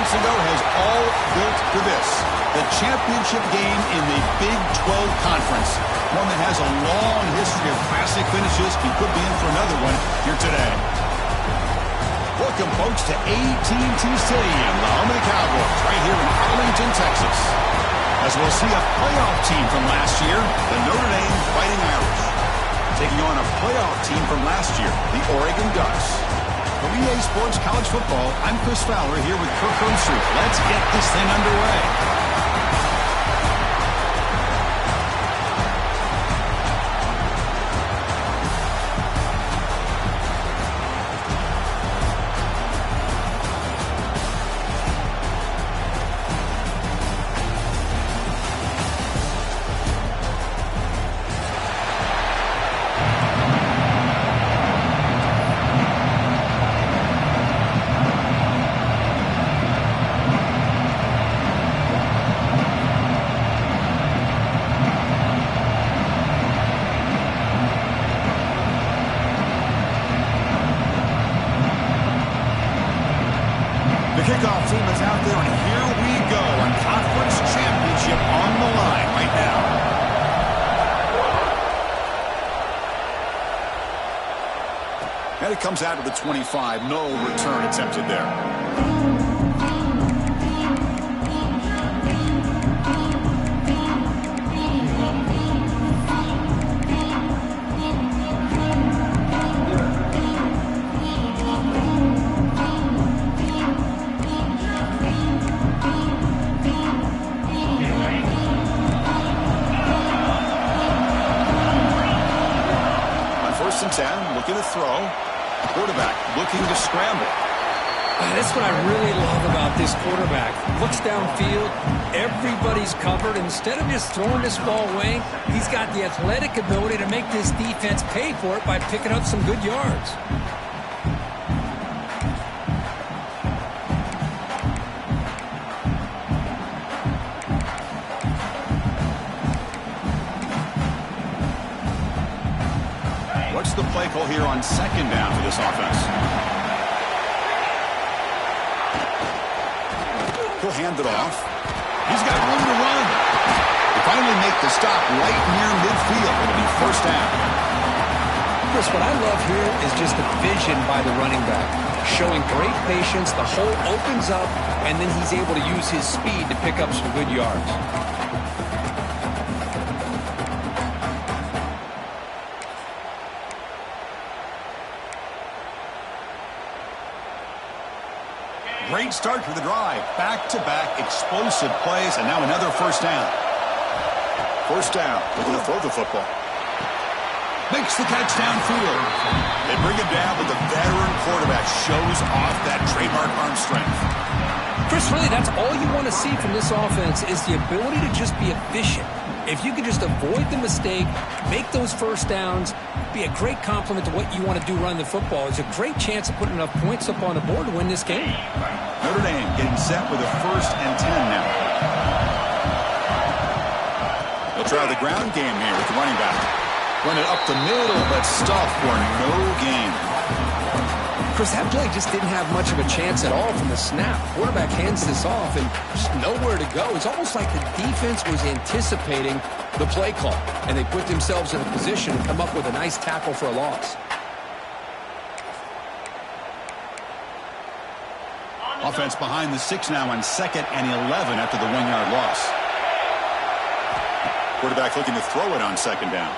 months ago has all built to this. The championship game in the Big 12 Conference. One that has a long history of classic finishes. He could be in for another one here today. Welcome, folks, to AT&T Stadium, the home of the Cowboys, right here in Arlington, Texas. As we'll see a playoff team from last year, the Notre Dame Fighting Irish, taking on a playoff team from last year, the Oregon Ducks. From EA Sports College Football, I'm Chris Fowler here with Kirk Herbstreit. Let's get this thing underway. Kickoff team is out there, and here we go. A conference championship on the line right now. And it comes out of the 25. No return attempted there. Looking to throw. Quarterback looking to scramble. That's what I really love about this quarterback. Looks downfield. Everybody's covered. Instead of just throwing this ball away, he's got the athletic ability to make this defense pay for it by picking up some good yards. The play call here on second down for this offense. He'll hand it off. He's got room to run. They finally make the stop right near midfield. It'll be first down. Chris, what I love here is just the vision by the running back. Showing great patience, the hole opens up, and then he's able to use his speed to pick up some good yards. Great start to the drive. Back-to-back explosive plays, and now another first down. First down. Looking to throw the football. Makes the catch downfield. They bring him down, but the veteran quarterback shows off that trademark arm strength. Chris, really, that's all you want to see from this offense is the ability to just be efficient. If you can just avoid the mistake, make those first downs, be a great compliment to what you want to do running the football. It's a great chance of putting enough points up on the board to win this game. Notre Dame getting set with a 1st and 10 now. They'll try the ground game here with the running back. Run it up the middle, but stuffed for no gain. Chris, that play just didn't have much of a chance at all from the snap. Quarterback hands this off and just nowhere to go. It's almost like the defense was anticipating the play call, and they put themselves in a position to come up with a nice tackle for a loss. Offense behind the 6 now on 2nd and 11 after the 1-yard loss. Quarterback looking to throw it on 2nd down.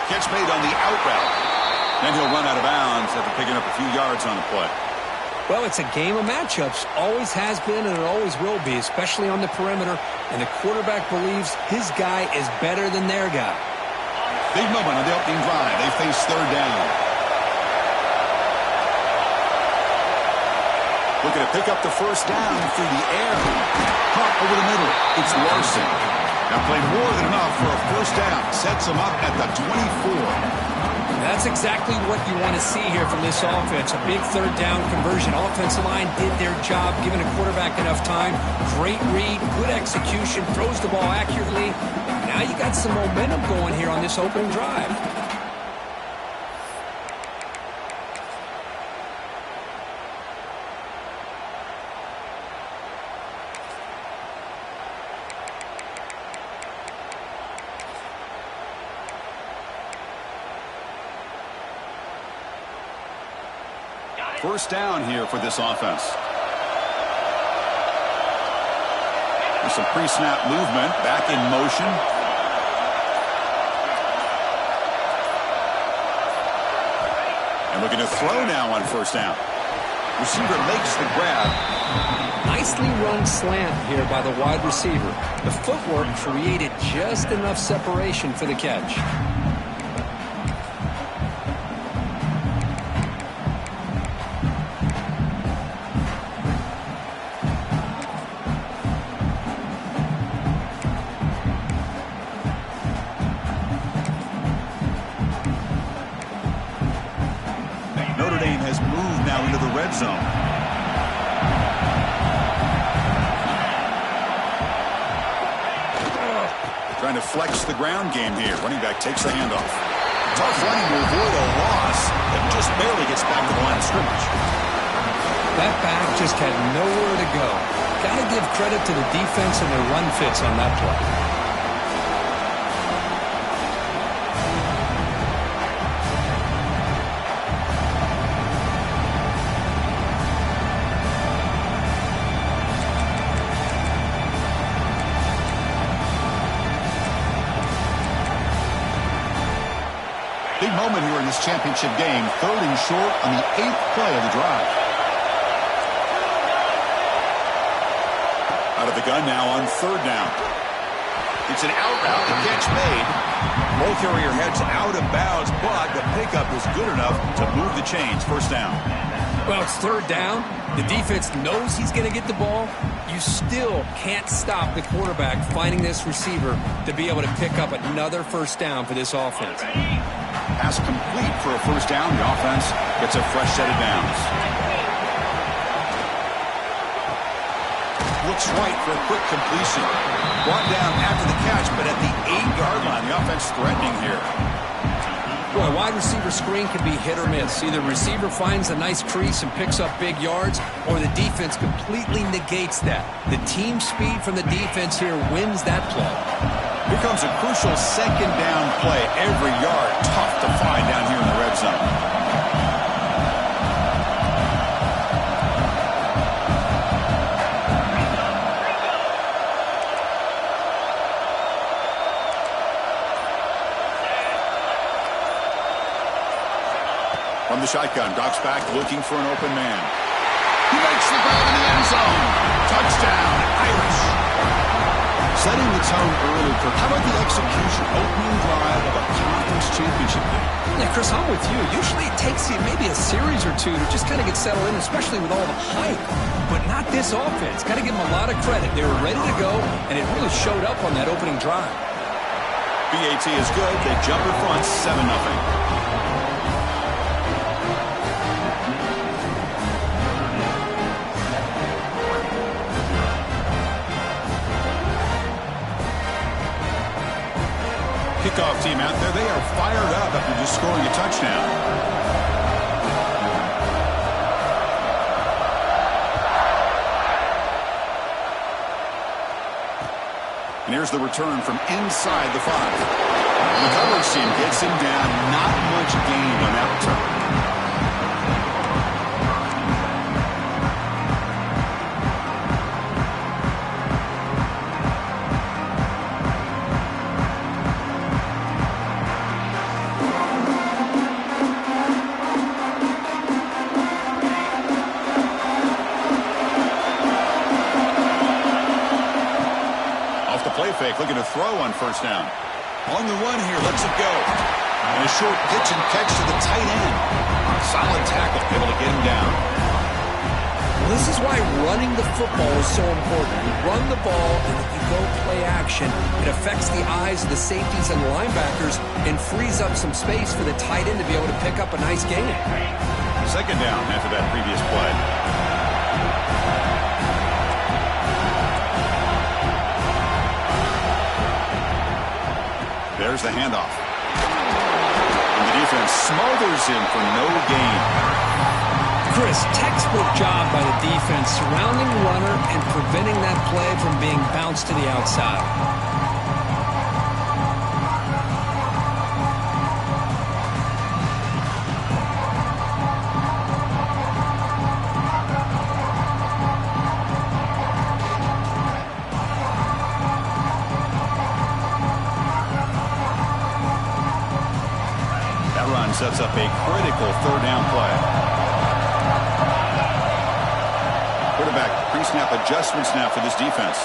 Catch made on the out route. Then he'll run out of bounds after picking up a few yards on the play. Well, it's a game of matchups. Always has been and it always will be, especially on the perimeter. And the quarterback believes his guy is better than their guy. Big moment on the opening drive. They face 3rd down. Looking to pick up the first down through the air. Caught over the middle. It's Larson. Now played more than enough for a first down. Sets him up at the 24. That's exactly what you want to see here from this offense. A big 3rd down conversion. Offensive line did their job, giving a quarterback enough time. Great read, good execution, throws the ball accurately. Now you got some momentum going here on this opening drive. First down here for this offense. There's some pre-snap movement. Back in motion. And looking to throw now on first down. Receiver makes the grab. Nicely run slant here by the wide receiver. The footwork created just enough separation for the catch. Notre Dame has moved now into the red zone. Trying to flex the ground game here. Running back takes the handoff. Tough running to avoid a loss that just barely gets back to the line of scrimmage. That back just had nowhere to go. Got to give credit to the defense and their run fits on that play. Big moment here in this championship game. 3rd and short on the 8th play of the drive. Out of the gun now on 3rd down. It's an out route. The catch made. Ball carrier heads out of bounds, but the pickup is good enough to move the chains. First down. Well, it's 3rd down. The defense knows he's going to get the ball. You still can't stop the quarterback finding this receiver to be able to pick up another first down for this offense. Pass complete for a first down. The offense gets a fresh set of downs. Looks right for a quick completion. Brought down after the catch, but at the 8-yard line. The offense threatening here. Boy, wide receiver screen can be hit or miss. Either receiver finds a nice crease and picks up big yards, or the defense completely negates that. The team speed from the defense here wins that play. Here comes a crucial 2nd down play. Every yard tough to find down here in the red zone. From the shotgun, drops back looking for an open man. He makes the grab in the end zone. Touchdown, Irish. Setting the tone early, Kirk. How about the execution? Opening drive of a conference championship game. Yeah, Chris, I'm with you. Usually it takes you maybe a series or two to just kind of get settled in, especially with all the hype. But not this offense. Got to give them a lot of credit. They were ready to go, and it really showed up on that opening drive. BAT is good. They jump in front 7-0. Kickoff team out there. They are fired up after just scoring a touchdown. And here's the return from inside the 5. The coverage team gets him down. Not much gained on that return. Play fake, looking to throw on first down. On the run here, lets it go. And a short pitch and catch to the tight end. Solid tackle, able to get him down. Well, this is why running the football is so important. You run the ball, and if you go play action, it affects the eyes of the safeties and linebackers and frees up some space for the tight end to be able to pick up a nice gain. 2nd down after that previous play. There's the handoff. And the defense smothers him for no gain. Chris, textbook job by the defense surrounding the runner and preventing that play from being bounced to the outside. run sets up a critical third down play. Quarterback pre-snap adjustments now for this defense.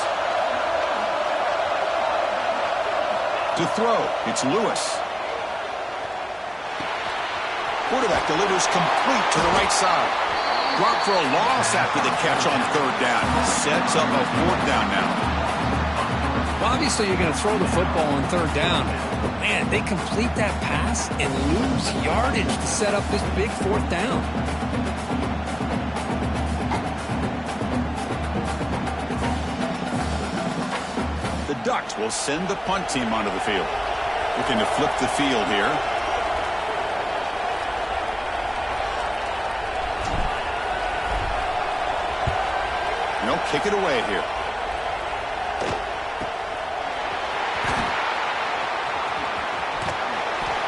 To throw, it's Lewis. Quarterback delivers complete to the right side. Dropped for a loss after the catch on third down. Sets up a fourth down now. Well, obviously, you're going to throw the football on third down. But, man, they complete that pass and lose yardage to set up this big fourth down. The Ducks will send the punt team onto the field. Looking to flip the field here. No, kick it away here.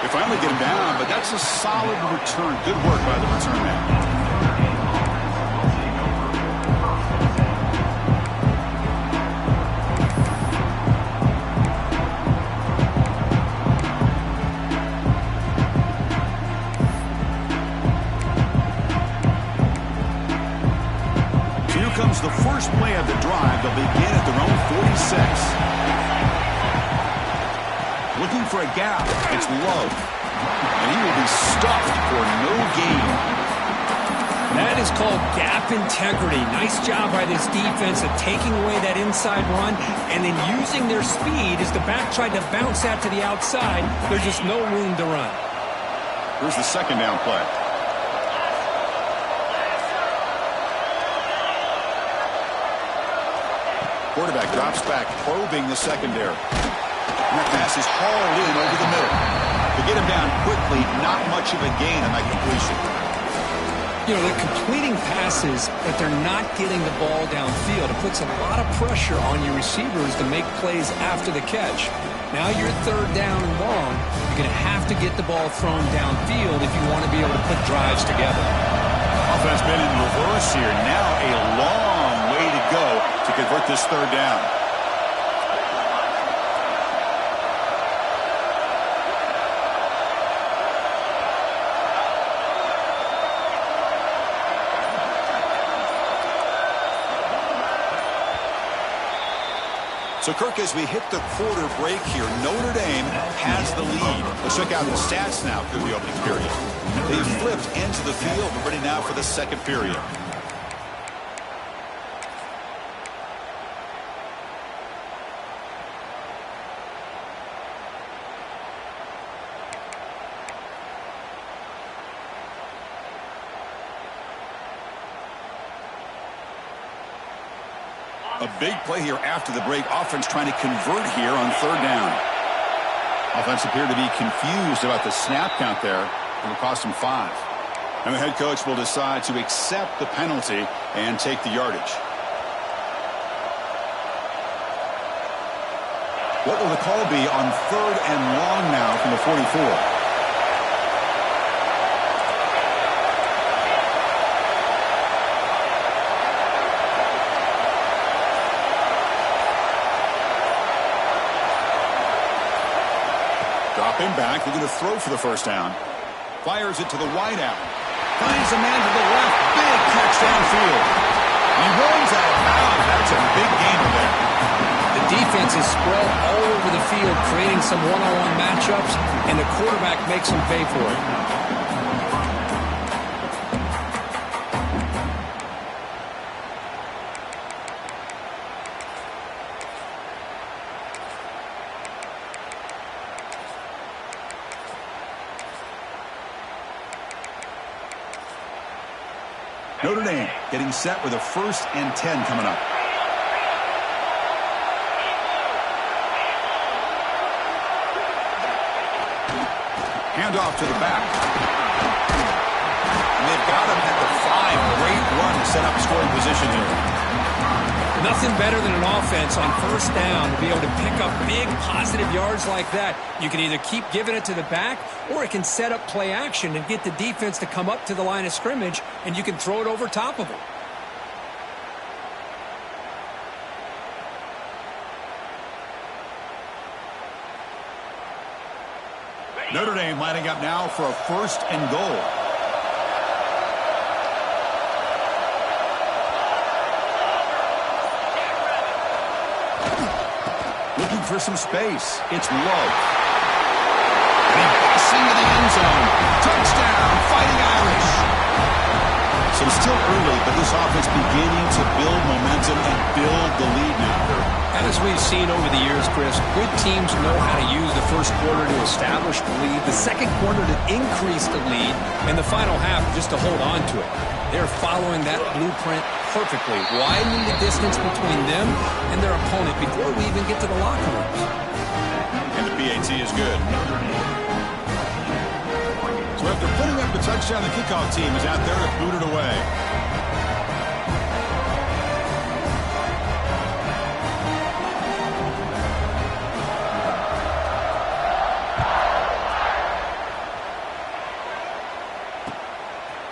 They finally get him down, but that's a solid return. Good work by the return man. Comes the first play of the drive. They'll begin at their own 46. Looking for a gap. It's Love. And he will be stuffed for no gain. That is called gap integrity. Nice job by this defense of taking away that inside run and then using their speed as the back tried to bounce out to the outside. There's just no room to run. Here's the second down play. Quarterback drops back, probing the secondary. And that pass is hauled in over the middle. To get him down quickly, not much of a gain on that completion. You know, they're completing passes, but they're not getting the ball downfield. It puts a lot of pressure on your receivers to make plays after the catch. Now you're third down and long. You're going to have to get the ball thrown downfield if you want to be able to put drives together. Offense been in reverse here. Now a long way to go to convert this third down. So, Kirk, as we hit the quarter break here, Notre Dame has the lead. Let's check out the stats now through the opening period. They've flipped into the field, ready now for the second period. A big play here after the break. Offense trying to convert here on third down. Offense appeared to be confused about the snap count there. It'll cost them 5. And the head coach will decide to accept the penalty and take the yardage. What will the call be on third and long now from the 44? Dropping back, looking to throw for the first down. Fires it to the wideout. Finds a man to the left. Big catch downfield. He runs out of bounds. That's a big gainer there. The defense is spread all over the field, creating some one-on-one matchups, and the quarterback makes them pay for it. Notre Dame getting set with a 1st and 10 coming up. Handoff to the back. And they've got him at the 5. Great run to set up scoring position here. Nothing better than an offense on first down to be able to pick up big positive yards like that. You can either keep giving it to the back, or it can set up play action and get the defense to come up to the line of scrimmage, and you can throw it over top of them. Notre Dame lining up now for a 1st and goal. Looking for some space. It's Love. And he busts into the end zone. Touchdown, Fighting Irish. So still early, but this offense beginning to build momentum and build the lead now. As we've seen over the years, Chris, good teams know how to use the first quarter to establish the lead, the second quarter to increase the lead, and the final half just to hold on to it. They're following that blueprint perfectly, widening the distance between them and their opponent before we even get to the locker rooms. And the PAT is good. So after putting up the touchdown, the kickoff team is out there to boot it away.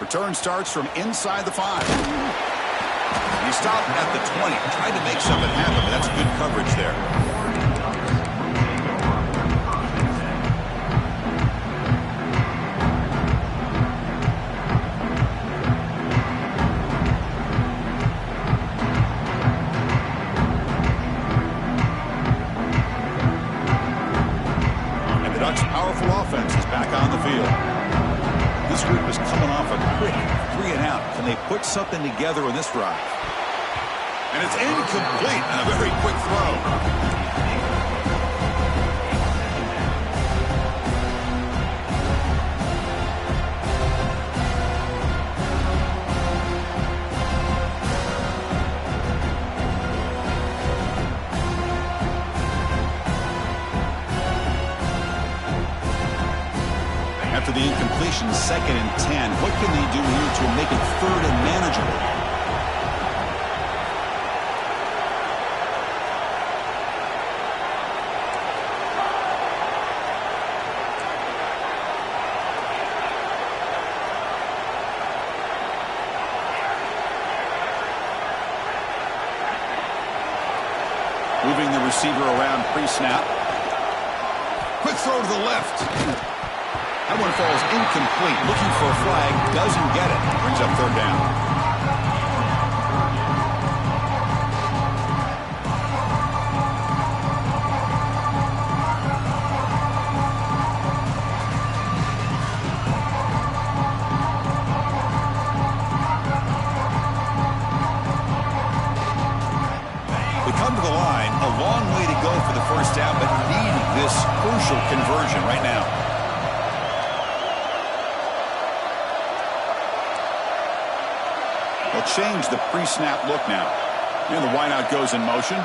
Return starts from inside the 5. He stopped at the 20. Tried to make something happen, but that's good coverage there. And the Ducks' powerful offense is back on the field. This group is coming off a quick 3-and-out. Can they put something together in this drive? And it's incomplete on a very quick throw. After the incompletion, 2nd and 10. What can they do here to make it 3rd and manageable? Moving the receiver around pre-snap. Quick throw to the left. That one falls incomplete. Looking for a flag. Doesn't get it. Brings up 3rd down. We come to the line. A long way to go for the 1st down, but needing this crucial conversion right now. They'll change the pre-snap look now. And the wideout goes in motion.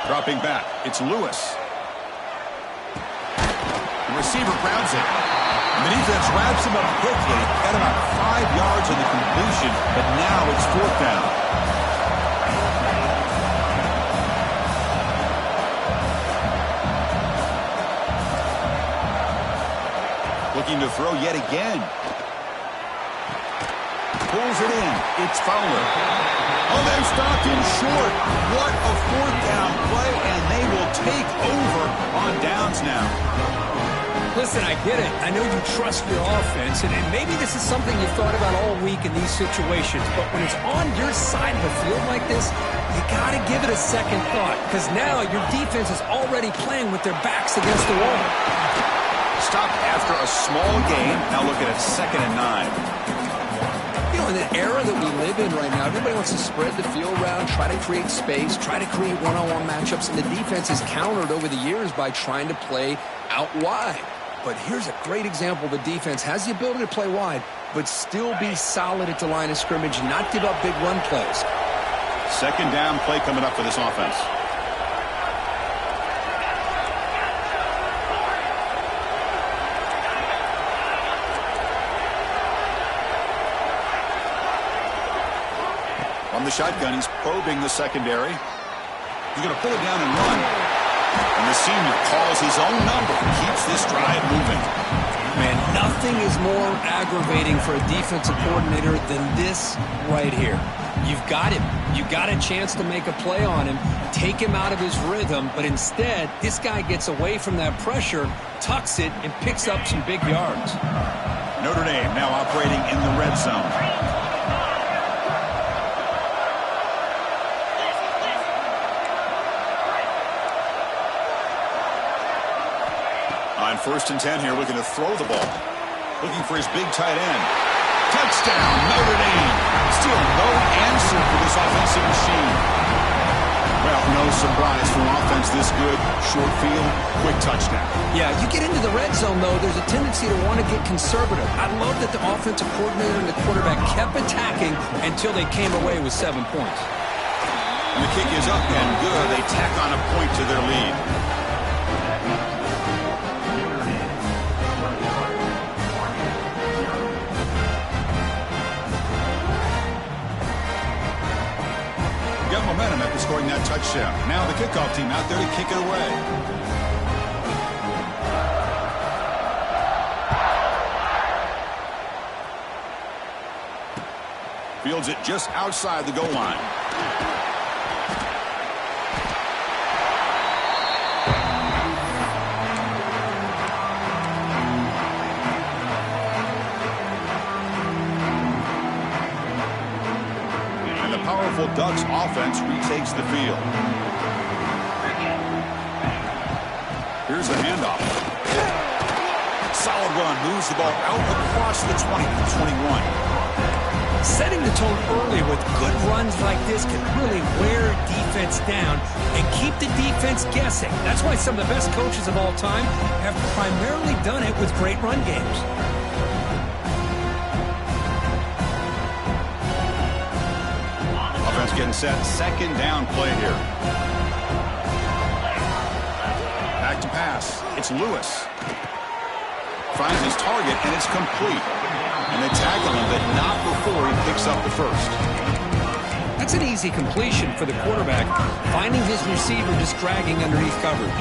Dropping back, it's Lewis. The receiver grabs it. And the defense wraps him up quickly. Got about 5 yards on the completion, but now it's 4th down. Looking to throw yet again. Pulls it in. It's Fowler. Oh, they've stopped him short. What a 4th down play, and they will take over on downs now. Listen, I get it. I know you trust your offense, and maybe this is something you thought about all week in these situations, but when it's on your side of the field like this, you got to give it a second thought, because now your defense is already playing with their backs against the wall. Stopped after a small gain. Now look at it, 2nd and 9. You know, in the era that we live in right now, everybody wants to spread the field around, try to create space, try to create one-on-one matchups, and the defense is countered over the years by trying to play out wide. But here's a great example. The defense has the ability to play wide, but still be solid at the line of scrimmage, not give up big run plays. 2nd down play coming up for this offense. On the shotgun, he's probing the secondary. He's going to pull it down and run. And the senior calls his own number. Keeps this drive moving. Man, nothing is more aggravating for a defensive coordinator than this right here. You've got him. You've got a chance to make a play on him, take him out of his rhythm, but instead, this guy gets away from that pressure, tucks it, and picks up some big yards. Notre Dame now operating in the red zone. On 1st and 10 here, looking to throw the ball. Looking for his big tight end. Touchdown, Notre Dame. Still no answer for this offensive machine. Well, no surprise for an offense this good. Short field, quick touchdown. Yeah, you get into the red zone, though, there's a tendency to want to get conservative. I love that the offensive coordinator and the quarterback kept attacking until they came away with 7 points. And the kick is up and good. They tack on a point to their lead. Momentum after scoring that touchdown. Now the kickoff team out there to kick it away. Fields it just outside the goal line. Powerful Ducks offense retakes the field. Here's the handoff. Solid run, moves the ball out across the 20 to the 21. Setting the tone early with good runs like this can really wear defense down and keep the defense guessing. That's why some of the best coaches of all time have primarily done it with great run games. Getting set, 2nd down play here. Back to pass. It's Lewis. Finds his target, and it's complete. And they tackle him, but not before he picks up the first. That's an easy completion for the quarterback, finding his receiver just dragging underneath coverage.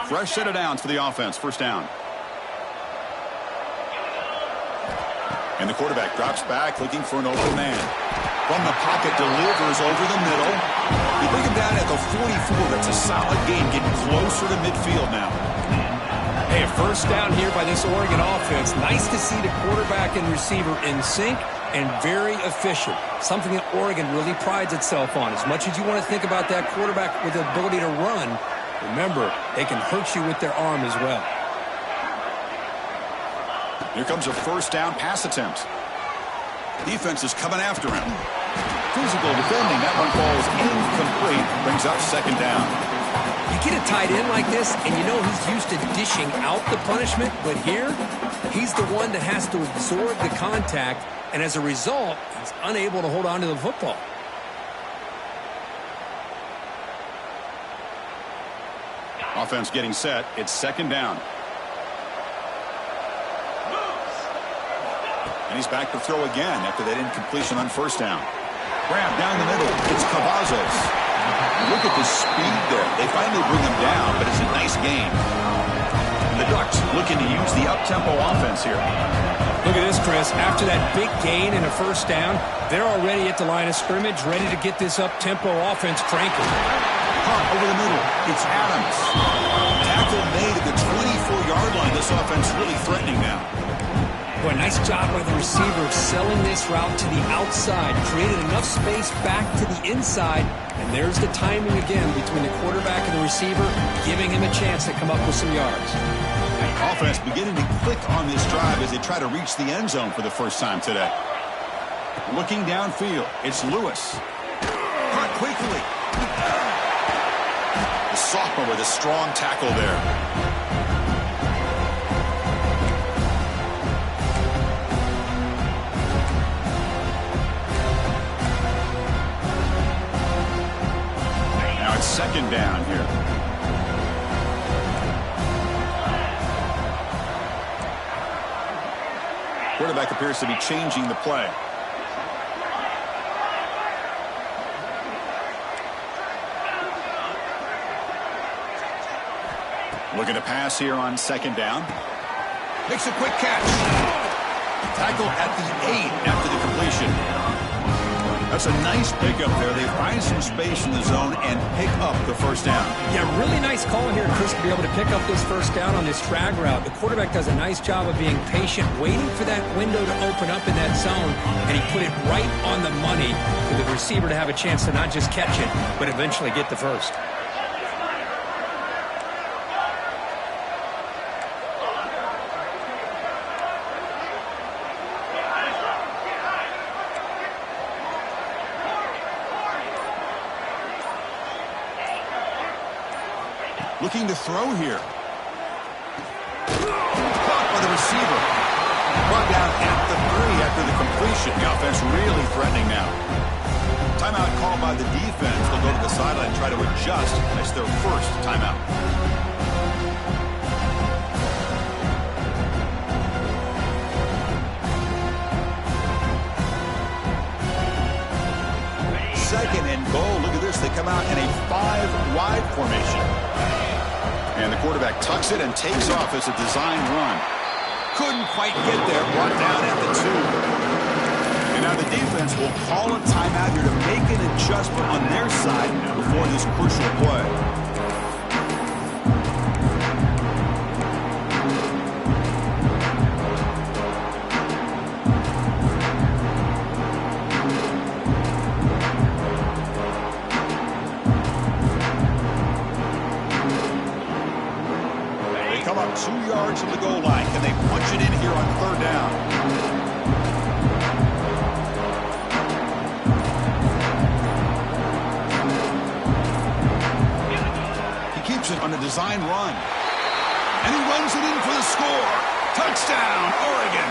Fresh set of downs for the offense. 1st down. And the quarterback drops back looking for an open man. From the pocket, delivers over the middle. You bring him down at the 44. That's a solid game, getting closer to midfield now. Hey, a 1st down here by this Oregon offense. Nice to see the quarterback and receiver in sync and very efficient. Something that Oregon really prides itself on. As much as you want to think about that quarterback with the ability to run, remember, they can hurt you with their arm as well. Here comes a 1st down pass attempt. Defense is coming after him. Physical defending. That one falls incomplete. Brings up 2nd down. You get a tight end like this, and you know he's used to dishing out the punishment, but here, he's the one that has to absorb the contact, and as a result, he's unable to hold on to the football. Offense getting set. It's 2nd down. And he's back to throw again after that incompletion on 1st down. Grab down the middle. It's Cavazos. Look at the speed there. They finally bring him down, but it's a nice game. The Ducks looking to use the up-tempo offense here. Look at this, Chris. After that big gain and a 1st down, they're already at the line of scrimmage, ready to get this up-tempo offense cranking. Hunt over the middle. It's Adams. Tackle made at the 24-yard line. This offense really threatening now. Boy, nice job by the receiver of selling this route to the outside. Created enough space back to the inside. And there's the timing again between the quarterback and the receiver, giving him a chance to come up with some yards. Offense beginning to click on this drive as they try to reach the end zone for the first time today. Looking downfield, it's Lewis. Caught quickly. The sophomore with a strong tackle there. Quarterback appears to be changing the play. Looking to pass here on second down. Makes a quick catch. Tackle at the 8 after the completion. That's a nice pickup there. They find some space in the zone and pick up the first down. Yeah, really nice call here, Chris, to be able to pick up this first down on this drag route. The quarterback does a nice job of being patient, waiting for that window to open up in that zone, and he put it right on the money for the receiver to have a chance to not just catch it, but eventually get the first. Looking to throw here. Caught by the receiver. Brought down at the 3 after the completion. The offense really threatening now. Timeout called by the defense. They'll go to the sideline and try to adjust. That's their first timeout. Second and goal. Look at this. They come out in a 5-wide formation. And the quarterback tucks it and takes off as a design run. Couldn't quite get there. Brought down at the 2. And now the defense will call a timeout here to make an adjustment on their side before this crucial play. Come up 2 yards from the goal line. Can they punch it in here on third down? He keeps it on a design run. And he runs it in for the score. Touchdown, Oregon.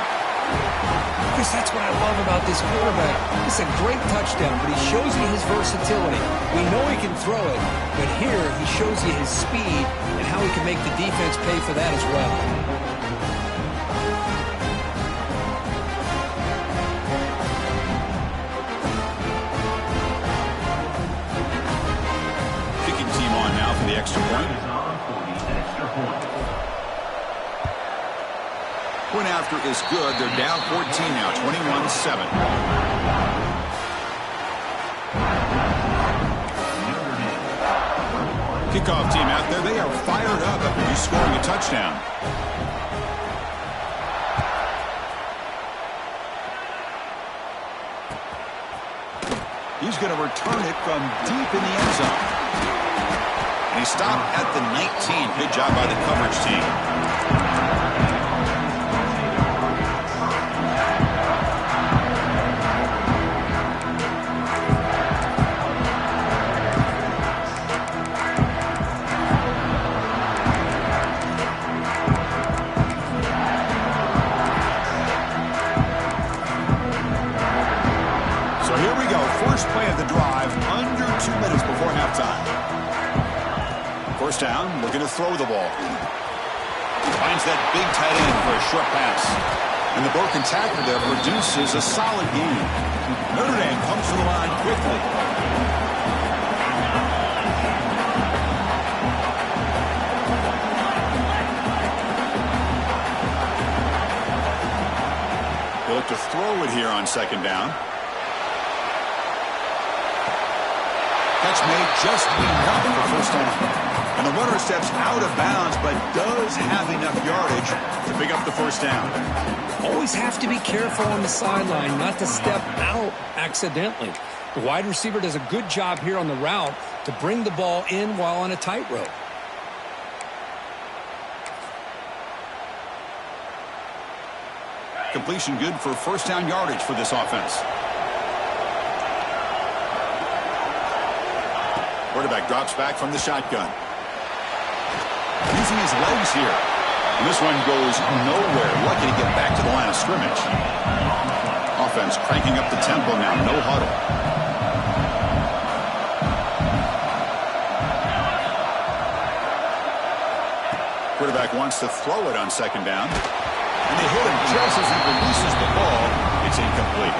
Chris, that's what I love about this quarterback. It's a great touchdown, but he shows you his versatility. We know he can throw it, but here he shows you his speed and how he can make the defense pay for that as well. Kicking team on now for the extra point. Point after is good. They're down 14 now, 21-7. Kickoff team out there. They are fired up after just scoring a touchdown. He's going to return it from deep in the end zone. And he stopped at the 19. Good job by the coverage team. First play of the drive, under 2 minutes before halftime. First down, looking to throw the ball. Finds that big tight end for a short pass. And the broken tackle there produces a solid gain. Notre Dame comes to the line quickly. They look to throw it here on second down. Catch made just enough for first down. And the runner steps out of bounds, but does have enough yardage to pick up the first down. Always have to be careful on the sideline not to step out accidentally. The wide receiver does a good job here on the route to bring the ball in while on a tightrope. Completion good for first down yardage for this offense. Quarterback drops back from the shotgun. Using his legs here. And this one goes nowhere. Lucky to get back to the line of scrimmage. Offense cranking up the tempo now. No huddle. Quarterback wants to throw it on second down. And they hit him just as he releases the ball. It's incomplete.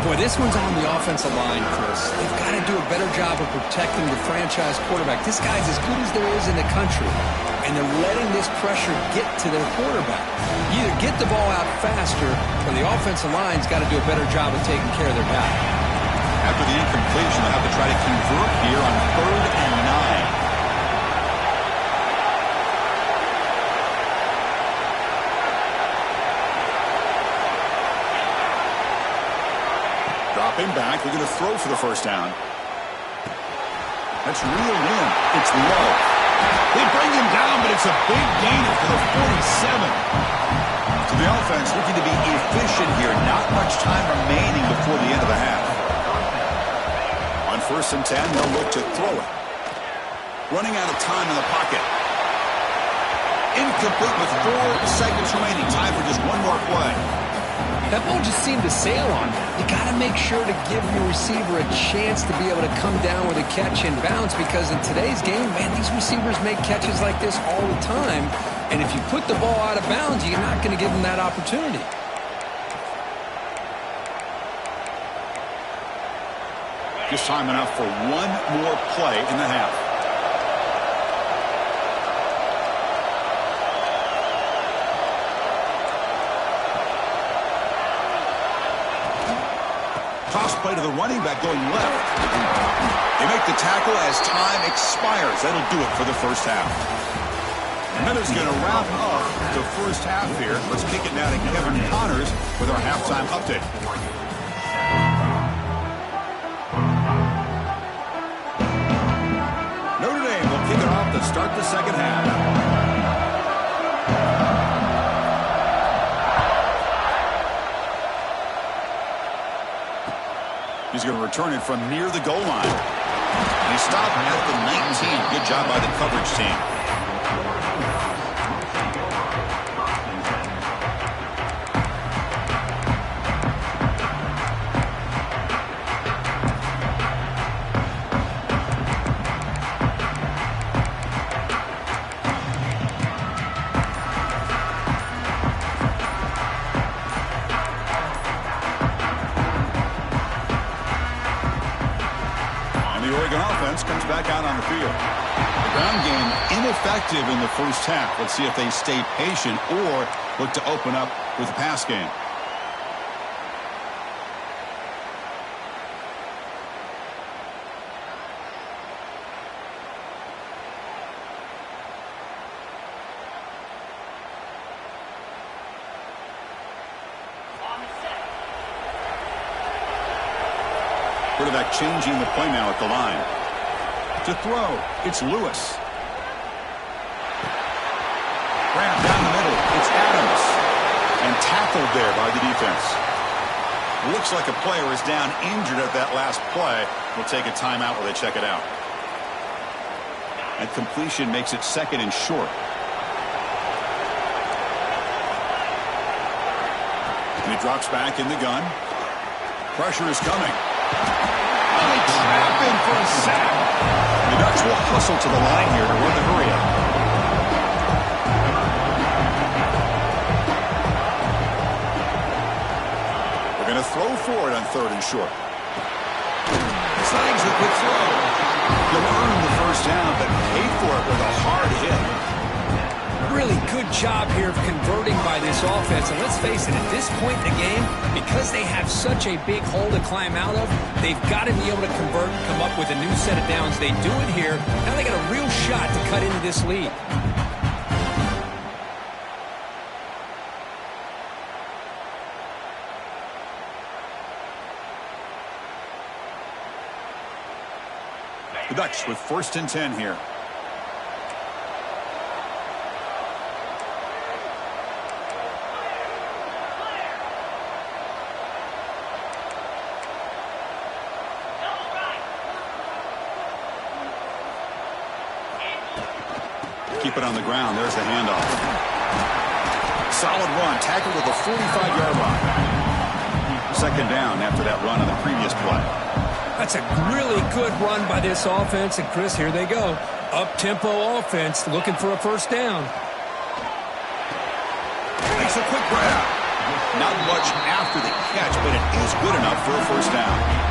Boy, this one's on the offensive line, Chris. They've got to do a better job of protecting the franchise quarterback. This guy's as good as there is in the country, and they're letting this pressure get to their quarterback. You either get the ball out faster, or the offensive line's got to do a better job of taking care of their guy. After the incompletion, they'll have to try to convert here on 3rd and 9. Dropping back, they're going to throw for the first down. That's reeled in. It's low. They bring him down, but it's a big gainer for the 47. So the offense looking to be efficient here. Not much time remaining before the end of the half. On 1st and 10, they'll look to throw it. Running out of time in the pocket. Incomplete with 4 seconds remaining. Time for just one more play. That ball just seemed to sail on him. You got to make sure to give your receiver a chance to be able to come down with a catch and bounce, because in today's game, man, these receivers make catches like this all the time. And if you put the ball out of bounds, you're not going to give them that opportunity. Just time enough for one more play in the half. Toss play to the running back going left. They make the tackle as time expires. That'll do it for the first half. And that is going to wrap up the first half here. Let's kick it now to Kevin Connors with our halftime update. Notre Dame will kick it off to start the second half. He's going to return it from near the goal line. And he stopped at the 19. Good job by the coverage team. Comes back out on the field. The ground game ineffective in the first half. Let's see if they stay patient or look to open up with the pass game. Quarterback changing the play now at the line. To throw, it's Lewis. Ran down the middle, it's Adams. And tackled there by the defense. Looks like a player is down injured at that last play. We'll take a timeout while they check it out. And completion makes it 2nd and short. And he drops back in the gun. Pressure is coming. Oh, they trap him for a sack. The Ducks will hustle to the line here to run the hurry up. They're going to throw for it on 3rd and short. Snags the quick throw. You'll earn the first down, but pay for it with a hard hit. Really good job here of converting by this offense. And let's face it, at this point in the game, because they have such a big hole to climb out of, they've got to be able to convert and come up with a new set of downs. They do it here. Now they got a real shot to cut into this lead. The Ducks with 1st and 10 here. Keep it on the ground. There's the handoff. Solid run. Tackled at the 45-yard line. 2nd down after that run on the previous play. That's a really good run by this offense. And, Chris, here they go. Up-tempo offense looking for a first down. They makes a quick grab. Not much after the catch, but it is good enough for a first down.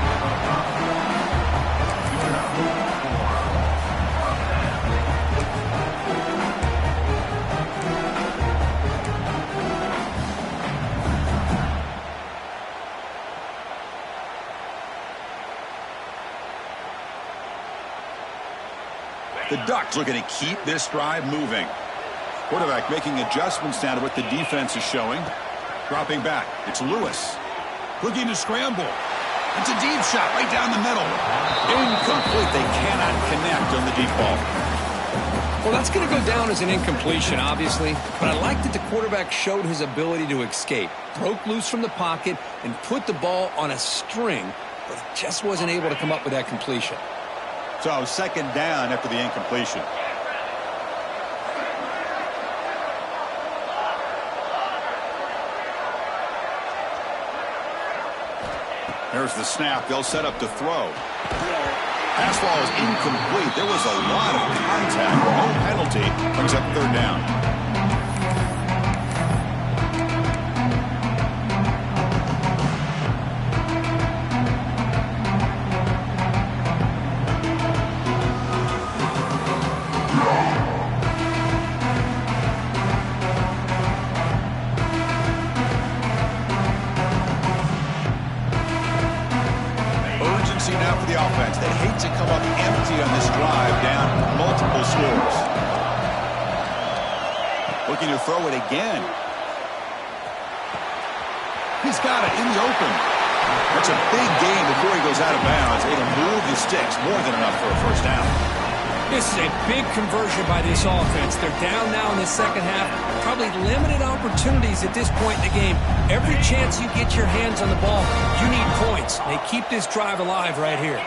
The Ducks looking to keep this drive moving. Quarterback making adjustments now to what the defense is showing. Dropping back. It's Lewis. Looking to scramble. It's a deep shot right down the middle. Incomplete. They cannot connect on the deep ball. Well, that's going to go down as an incompletion, obviously. But I like that the quarterback showed his ability to escape. Broke loose from the pocket and put the ball on a string, but just wasn't able to come up with that completion. So second down after the incompletion. There's the snap. They'll set up to throw. Pass ball is incomplete. There was a lot of contact. No penalty. Brings up third down. Now for the offense. They hate to come up empty on this drive, down multiple scores. Looking to throw it again. He's got it in the open. That's a big gain before he goes out of bounds. Able to move the sticks, more than enough for a first down. This is a big conversion by this offense. They're down now in the second half. Probably limited opportunities at this point in the game. Every chance you get your hands on the ball, you need points. They keep this drive alive right here.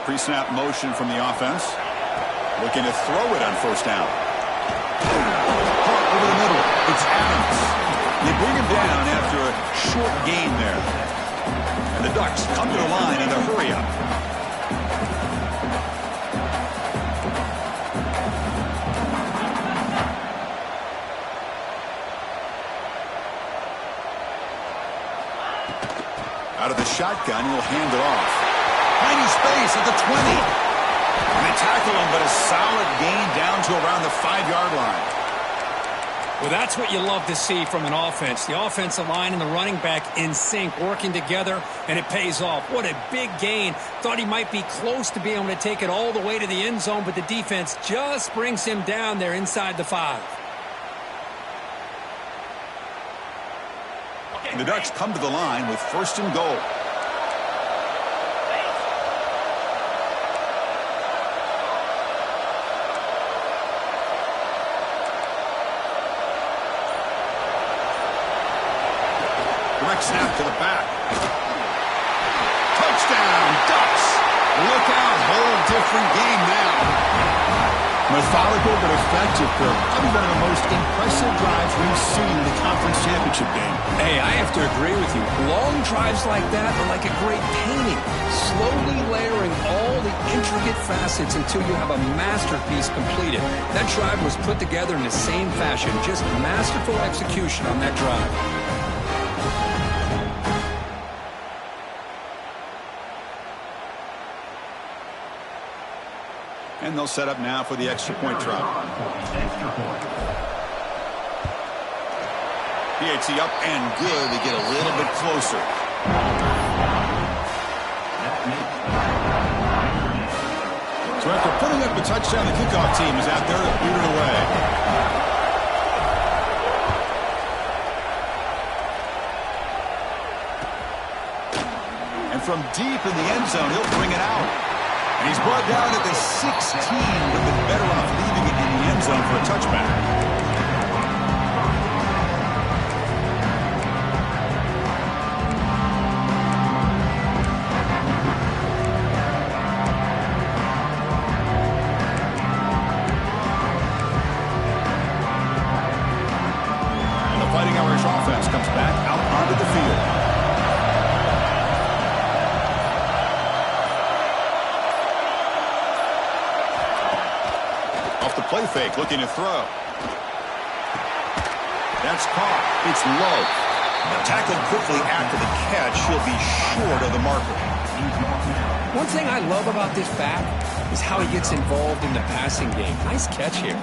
Pre-snap motion from the offense. Looking to throw it on first down. Caught over the middle. It's Adams. They bring him down after a short gain there. And the Ducks come to the line in a hurry-up. Out of the shotgun, he'll hand it off. Tiny space at the 20. And they tackle him, but a solid gain down to around the 5-yard line. Well, that's what you love to see from an offense. The offensive line and the running back in sync, working together, and it pays off. What a big gain. Thought he might be close to being able to take it all the way to the end zone, but the defense just brings him down there inside the 5. And the Ducks come to the line with first and goal. Direct snap to the back. Touchdown, Ducks. Look out, whole different game now. Methodical but effective, Kirk. Probably one of the most impressive drives we've seen in the conference championship game. Hey, I have to agree with you. Long drives like that are like a great painting. Slowly layering all the intricate facets until you have a masterpiece completed. That drive was put together in the same fashion. Just masterful execution on that drive. And they'll set up now for the extra point try. PHC up and good to get a little bit closer. So after putting up a touchdown, the kickoff team is out there to boot it away. And from deep in the end zone, he'll bring it out. And he's brought down at the 16. Would have been better off leaving it in the end zone for a touchback. And the Fighting Irish offense comes back out onto the field. off the play fake, looking to throw. That's caught. It's low. Now tackled quickly after the catch. He'll be short of the marker. One thing I love about this back is how he gets involved in the passing game. Nice catch here.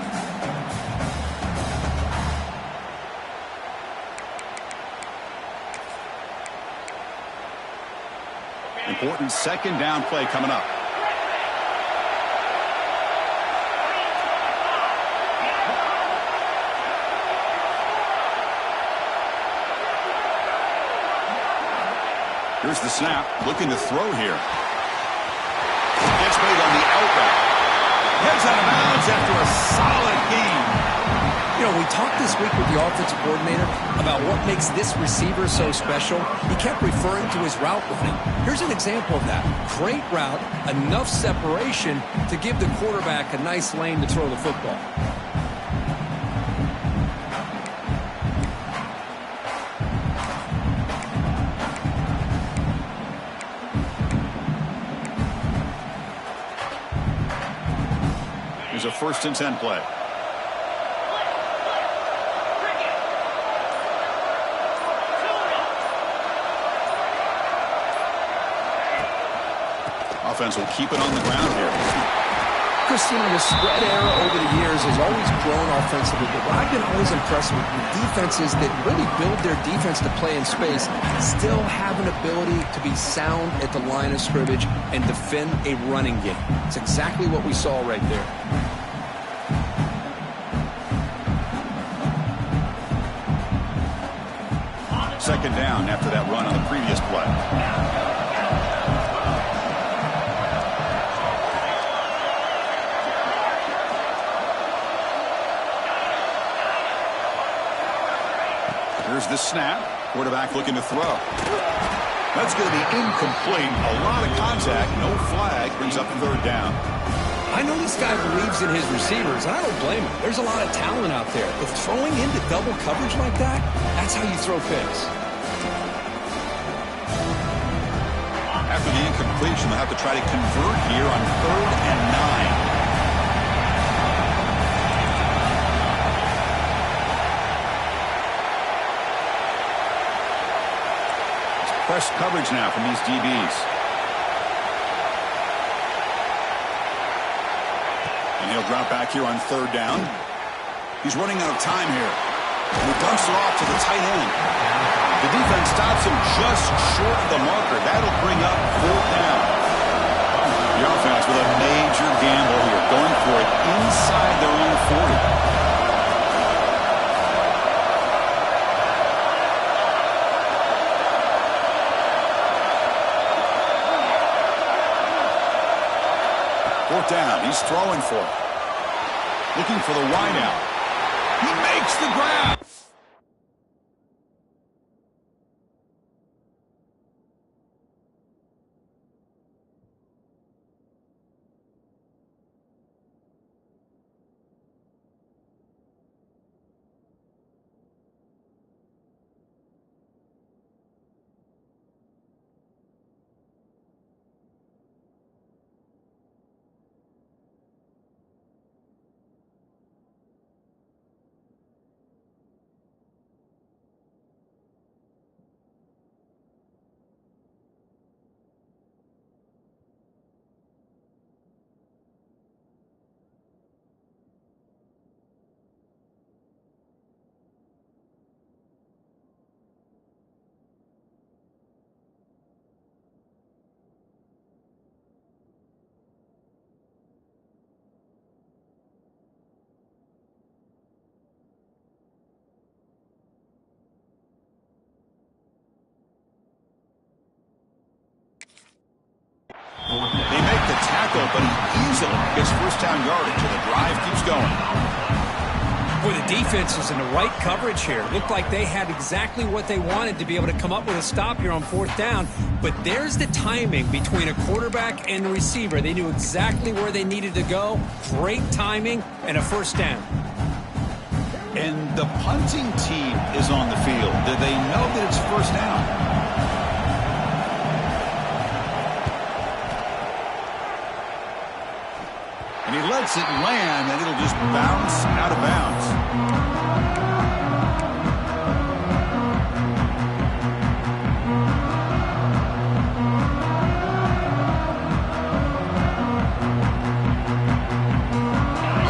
Important second down play coming up. Here's the snap, looking to throw here. Gets made on the out route. Heads out of bounds after a solid game. You know, we talked this week with the offensive coordinator about what makes this receiver so special. He kept referring to his route running. Here's an example of that. Great route, enough separation to give the quarterback a nice lane to throw the football. Here's a 1st and 10 play. Offense will keep it on the ground here. Chris, you know, the spread era over the years has always grown offensively, but what I've been always impressed with defenses that really build their defense to play in space still have an ability to be sound at the line of scrimmage and defend a running game. It's exactly what we saw right there. Second down after that run on the previous play. Here's the snap. Quarterback looking to throw. That's going to be incomplete. A lot of contact. No flag. Brings up 3rd down. I know this guy believes in his receivers, and I don't blame him. There's a lot of talent out there. But throwing into double coverage like that, that's how you throw picks. After the incompletion, they'll have to try to convert here on 3rd and 9. Press coverage now from these DBs. And he'll drop back here on 3rd down. He's running out of time here. And he dumps it off to the tight end. The defense stops him just short of the marker. That'll bring up 4th down. The offense with a major gamble here, going for it inside their own 40. Down. He's throwing for it. Looking for the wideout. He makes the grab. They make the tackle, but he easily gets 1st down yardage, and the drive keeps going. Boy, the defense is in the right coverage here. Looked like they had exactly what they wanted to be able to come up with a stop here on 4th down. But there's the timing between a quarterback and the receiver. They knew exactly where they needed to go. Great timing and a 1st down. And the punting team is on the field. Do they know that it's 1st down? And he lets it land, and it'll just bounce out of bounds.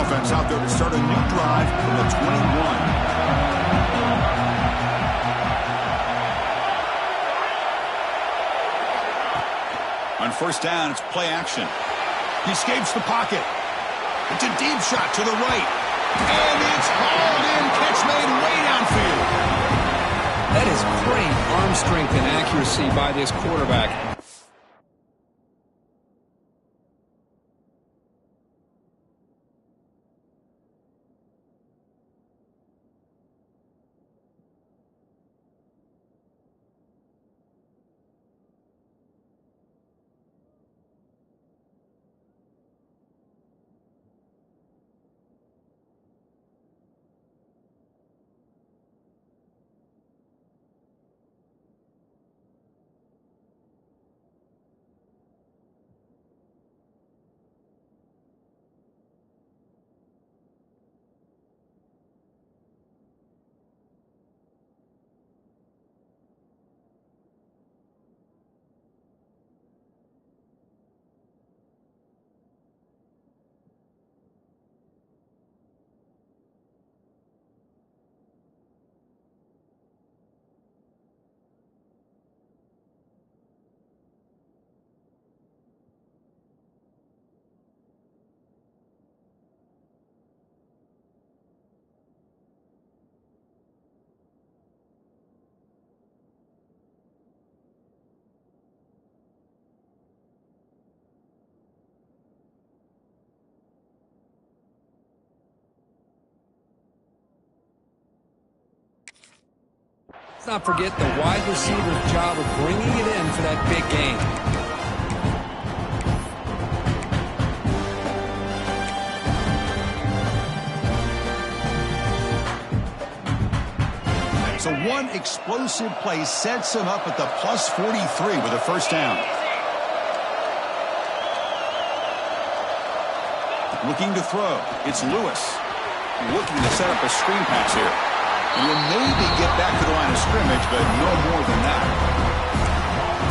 Offense out there to start a new drive from the 21. On first down, it's play action. He escapes the pocket. It's a deep shot to the right. And it's hauled in. Catch made way downfield. That is great arm strength and accuracy by this quarterback. Let's not forget the wide receiver's job of bringing it in for that big game. So one explosive play sets him up at the plus 43 with a first down. Looking to throw. It's Lewis. Looking to set up a screen pass here. And will maybe get back to the line of scrimmage, but no more than that.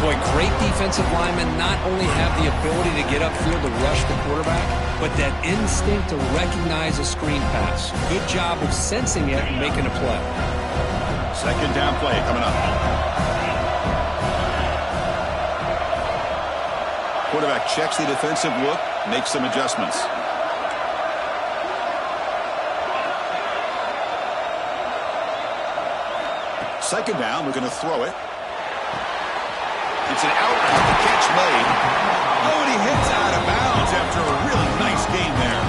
Boy, great defensive linemen not only have the ability to get upfield to rush the quarterback, but that instinct to recognize a screen pass. Good job of sensing it and making a play. Second down play coming up. Quarterback checks the defensive look, makes some adjustments. Second down, we're going to throw it. It's an out route, the catch made. Oh, and he hits out of bounds after a really nice game there.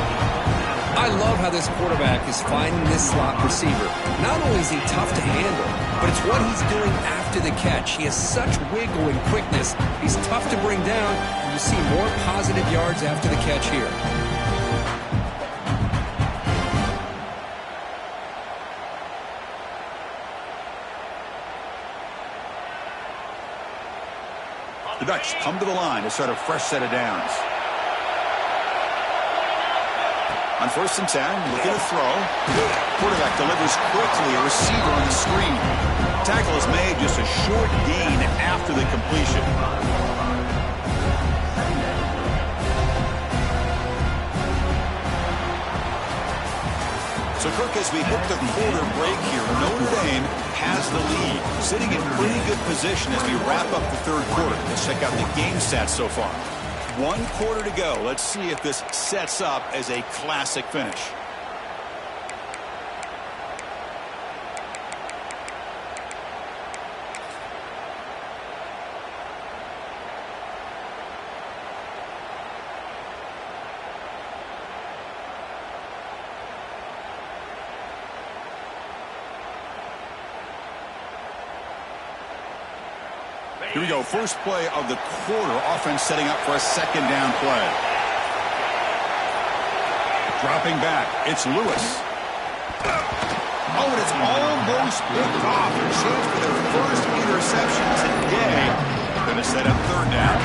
I love how this quarterback is finding this slot receiver. Not only is he tough to handle, but it's what he's doing after the catch. He has such wiggle and quickness. He's tough to bring down, and you see more positive yards after the catch here. The Ducks come to the line to start a fresh set of downs. On first and 10, looking to throw. Quarterback delivers quickly, a receiver on the screen. Tackle is made, just a short gain after the completion. So, Kirk, as we hit the quarter break here, Notre Dame has the lead, sitting in pretty good position as we wrap up the third quarter. Let's check out the game stats so far. 1 quarter to go. Let's see if this sets up as a classic finish. Here we go. First play of the quarter. Offense setting up for a second down play. Dropping back. It's Lewis. Oh, and it's almost picked off. A chance for their first interception today. going to set up third down.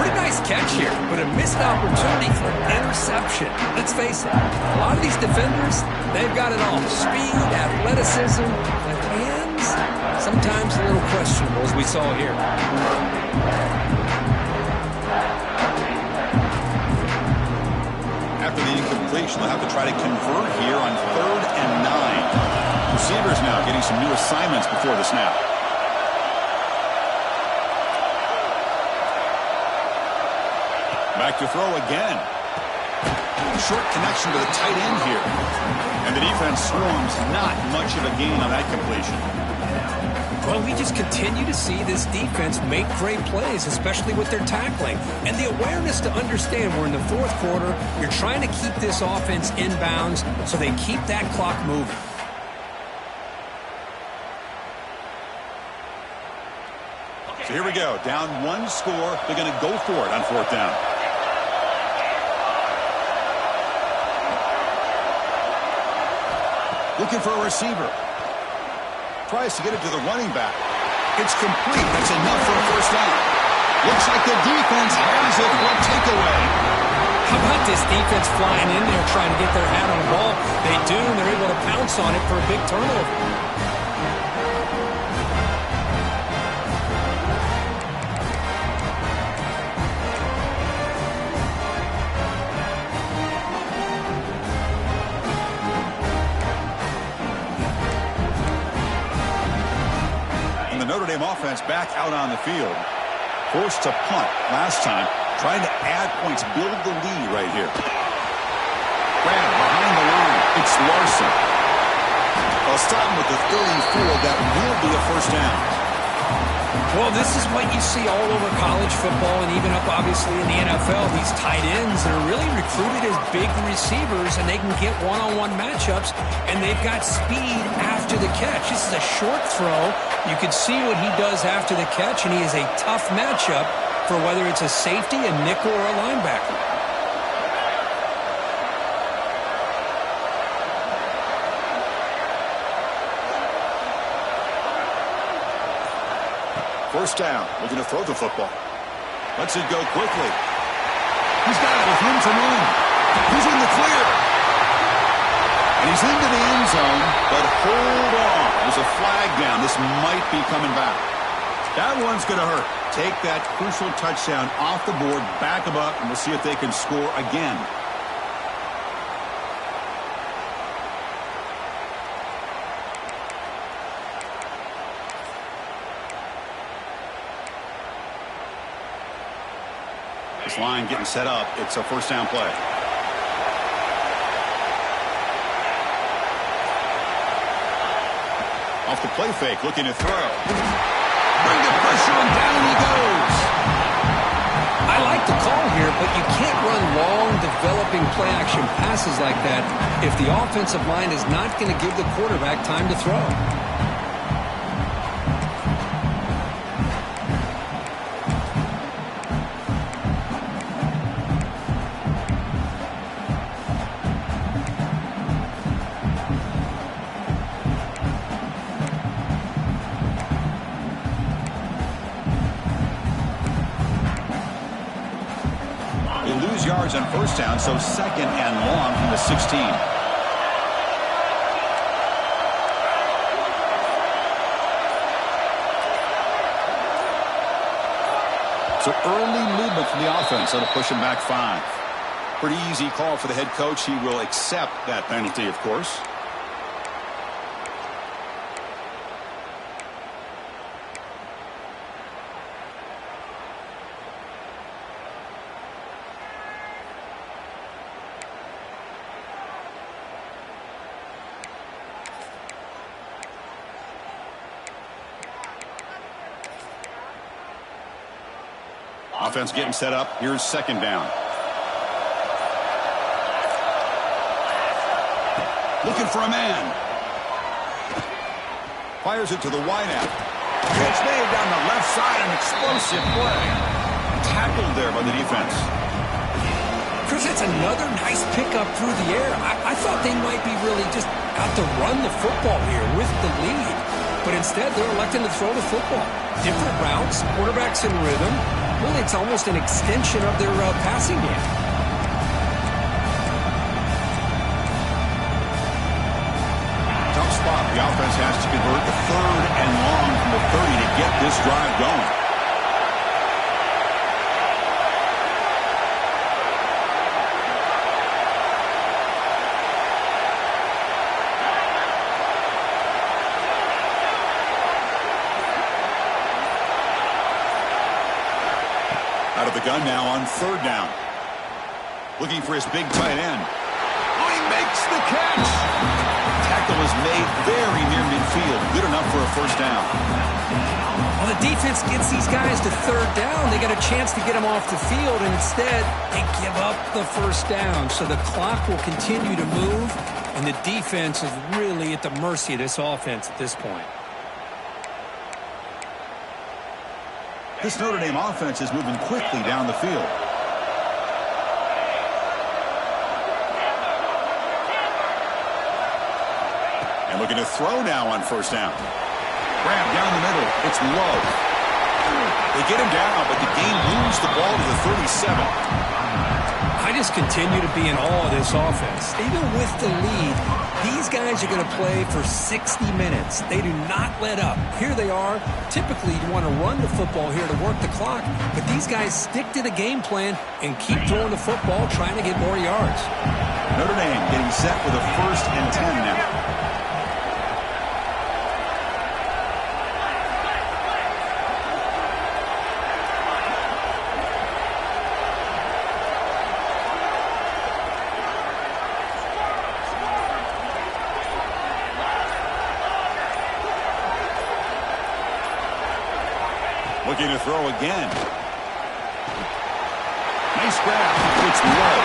Pretty nice catch here, but a missed opportunity for an interception. Let's face it, a lot of these defenders, they've got it all. Speed, athleticism, but hands, sometimes a little questionable, as we saw here. After the incompletion, they'll have to try to convert here on 3rd and 9. Receivers now getting some new assignments before the snap. Back to throw again. Short connection to the tight end here. And the defense swarms not much of a gain on that completion. Well, we just continue to see this defense make great plays, especially with their tackling. And the awareness to understand we're in the fourth quarter, you're trying to keep this offense in bounds so they keep that clock moving. So here we go. Down 1 score. They're going to go for it on 4th down. Looking for a receiver. Tries to get it to the running back. It's complete. That's enough for a first down. Looks like the defense has it for a takeaway. How about this defense flying in there trying to get their hat on the ball? They do, and they're able to pounce on it for a big turnover. Notre Dame offense back out on the field. Forced to punt last time. Trying to add points, build the lead right here. Grab behind the line. It's Larson. I'll stop him with the 34. That will be a first down. Well, this is what you see all over college football and even up, obviously, in the NFL. These tight ends that are really recruited as big receivers, and they can get one-on-one matchups, and they've got speed after the catch. This is a short throw. You can see what he does after the catch, and he is a tough matchup for whether it's a safety, a nickel, or a linebacker. First down, looking to throw the football. Lets it go quickly. He's got it with room to run. He's in the clear. And he's into the end zone, but hold on. There's a flag down. This might be coming back. That one's going to hurt. Take that crucial touchdown off the board, back them up, and we'll see if they can score again. This line getting set up. It's a first down play. Off the play fake, looking to throw. Bring the pressure and down he goes. I like the call here, but you can't run long, developing play-action passes like that if the offensive line is not going to give the quarterback time to throw. Yards on first down, so second and long from the 16. So early movement from the offense, that'll push him back 5. Pretty easy call for the head coach. He will accept that penalty, of course. Offense getting set up. Here's second down. Looking for a man. Fires it to the wideout. Catch made down the left side. An explosive play. Tackled there by the defense. Chris, that's another nice pickup through the air. I thought they might be really just out to run the football here with the lead. but instead they're electing to throw the football. Different routes, quarterbacks in rhythm. Really, it's almost an extension of their passing game. Tough spot. The offense has to convert the 3rd and long from the 30 to get this drive going. Out of the gun now on 3rd down. Looking for his big tight end. Oh, he makes the catch. Tackle is made very near midfield. Good enough for a 1st down. Well, the defense gets these guys to 3rd down. They got a chance to get them off the field, and instead they give up the 1st down. So the clock will continue to move, and the defense is really at the mercy of this offense at this point. This Notre Dame offense is moving quickly down the field. And looking to throw now on 1st down. Grab down the middle. It's low. They get him down, but the game moves the ball to the 37. I just continue to be in awe of this offense. Even with the lead, these guys are going to play for 60 minutes. They do not let up. Here they are. Typically, you want to run the football here to work the clock, but these guys stick to the game plan and keep throwing the football, trying to get more yards. Notre Dame getting set with a 1st and 10 now. Looking to throw again. Nice grab. It's low.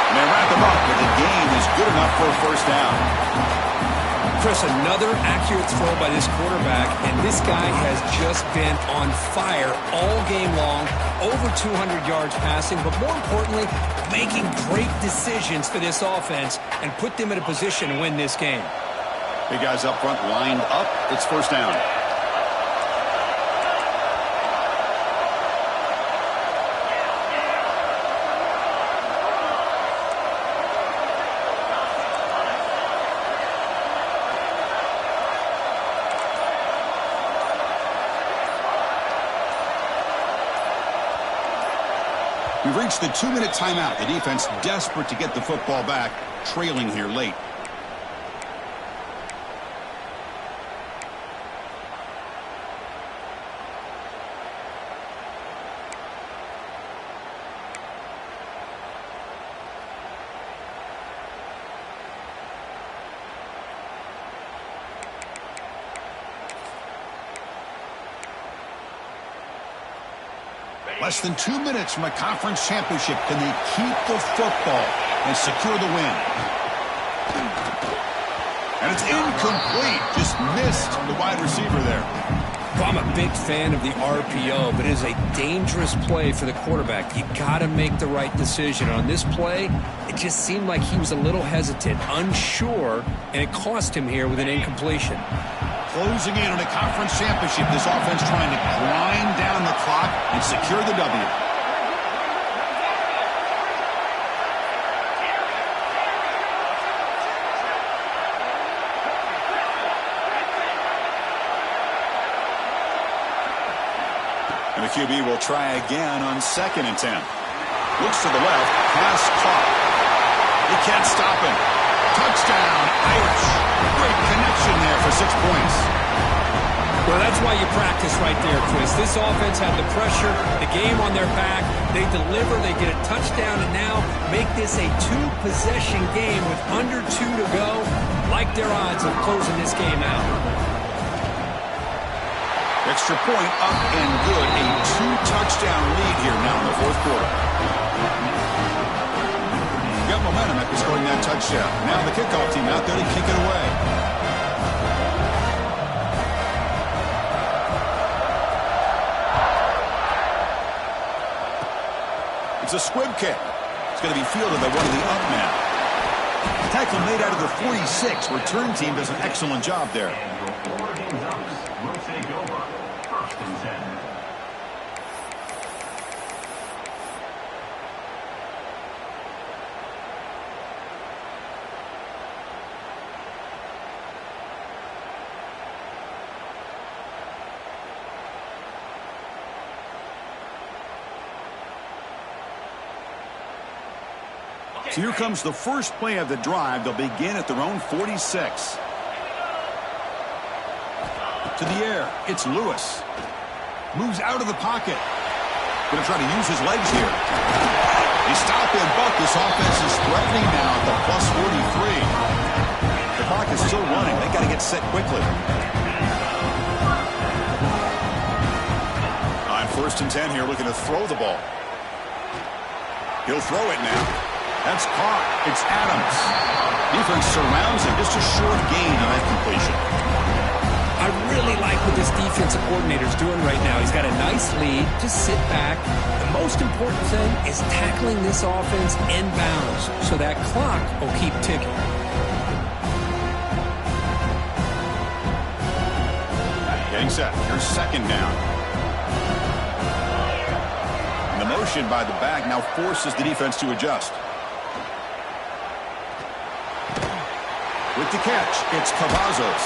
And they wrap him up, but the game is good enough for a 1st down. Chris, another accurate throw by this quarterback, and this guy has just been on fire all game long. Over 200 yards passing, but more importantly, making great decisions for this offense and put them in a position to win this game. Big guys up front lined up. It's 1st down. We've reached the 2-minute timeout. The defense desperate to get the football back, trailing here late. Less than 2 minutes from a conference championship. Can they keep the football and secure the win? And it's incomplete. Just missed the wide receiver there. Well, I'm a big fan of the RPO, but it is a dangerous play for the quarterback. You got to make the right decision. On this play, it just seemed like he was a little hesitant, unsure, and it cost him here with an incompletion. Closing in on a conference championship, this offense trying to grind down the clock and secure the W. And the QB will try again on 2nd and 10. Looks to the left, pass caught. He can't stop him. Touchdown, Irish. Great connection there for 6 points. Well, that's why you practice right there, Chris. This offense had the pressure, the game on their back. They deliver, they get a touchdown, and now make this a 2-possession game with under 2 to go. Like their odds of closing this game out. Extra point up and good. A 2-touchdown lead here now in the 4th quarter. Got momentum after scoring that touchdown. Now the kickoff team out there to kick it away. It's a squib kick. It's going to be fielded by one of the up men. Tackle made out of the 46. Return team does an excellent job there. Damevs will take over. 1st and 10. So here comes the first play of the drive. They'll begin at their own 46. To the air, it's Lewis. Moves out of the pocket. Going to try to use his legs here. He stop and buck. This offense is threatening now at the +43. The clock is still running. They got to get set quickly. On 1st and 10 here, looking to throw the ball. He'll throw it now. That's caught. It's Adams. Defense surrounds him. Just a short gain on that completion. I really like what this defensive coordinator is doing right now. He's got a nice lead. Just sit back. The most important thing is tackling this offense inbounds so that clock will keep ticking. Getting set. Here's 2nd down. And the motion by the back now forces the defense to adjust. With the catch, it's Cavazos.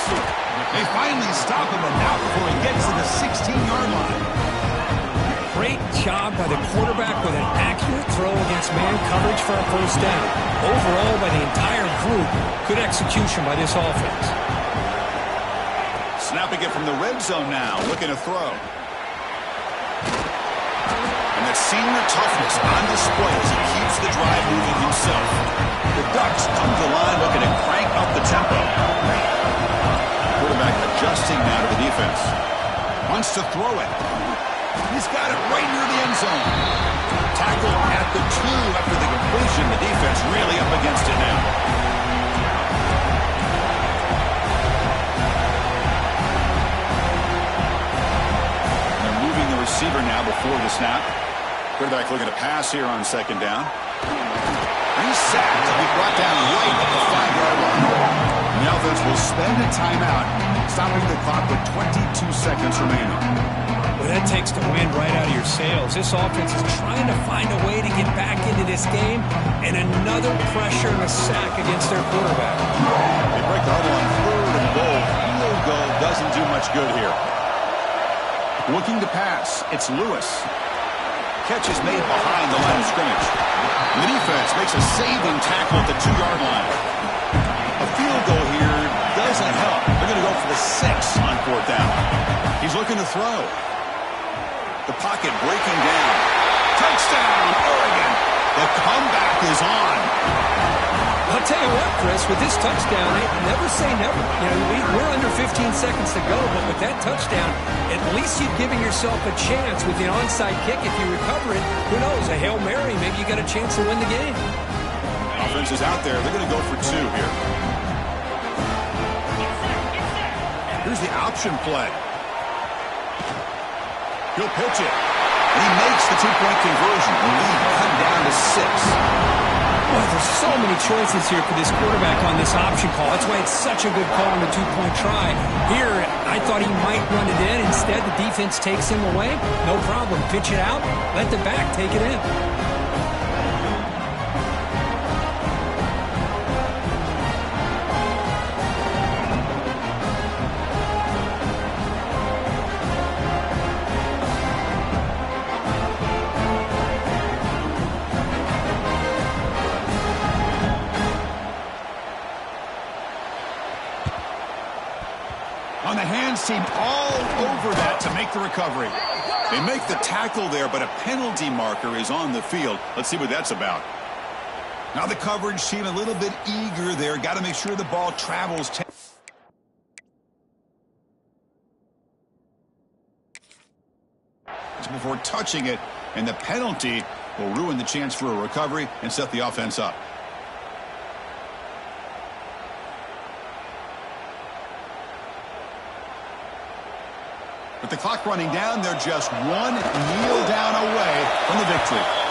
They finally stop him, and now before he gets to the 16-yard line. Great job by the quarterback with an accurate throw against man coverage for a 1st down. Overall, by the entire group, good execution by this offense. Snapping it from the red zone now, looking to throw. And that senior toughness on display as he keeps the drive moving himself. The Ducks come to the line looking to crank up the tempo. Quarterback adjusting now to the defense. Wants to throw it. He's got it right near the end zone. Tackle at the 2 after the completion. The defense really up against it now. They're moving the receiver now before the snap. Quarterback looking to pass here on 2nd down. He's sacked. He'll be brought down right at the 5-yard line. The offense will spend a timeout, stopping the clock with 22 seconds remaining. Well, that takes the wind right out of your sails. This offense is trying to find a way to get back into this game, and another pressure and a sack against their quarterback. They break the huddle on 3rd and goal. Field goal doesn't do much good here. Looking to pass, it's Lewis. Catch is made behind the line of scrimmage. The defense makes a saving tackle at the 2-yard line. A field goal here doesn't help. They're going to go for the 6 on 4th down. He's looking to throw. The pocket breaking down. Touchdown, Oregon. The comeback is on. I'll tell you what, Chris, with this touchdown, never say never. You know, we're under 15 seconds to go, but with that touchdown, at least you're giving yourself a chance with the onside kick. If you recover it, who knows, a Hail Mary, maybe you got a chance to win the game. Offense is out there. They're going to go for 2 here. Here's the option play. He'll pitch it. And he makes the 2-point conversion. The lead cut down to 6. Well, there's so many choices here for this quarterback on this option call. That's why it's such a good call on the 2-point try. Here, I thought he might run it in. Instead, the defense takes him away. No problem. Pitch it out. Let the back take it in. On the hands team all over that to make the recovery. They make the tackle there, but a penalty marker is on the field. Let's see what that's about. Now the coverage team a little bit eager there. Got to make sure the ball travels. Before touching it, and the penalty will ruin the chance for a recovery and set the offense up. With the clock running down, they're just one kneel down away from the victory.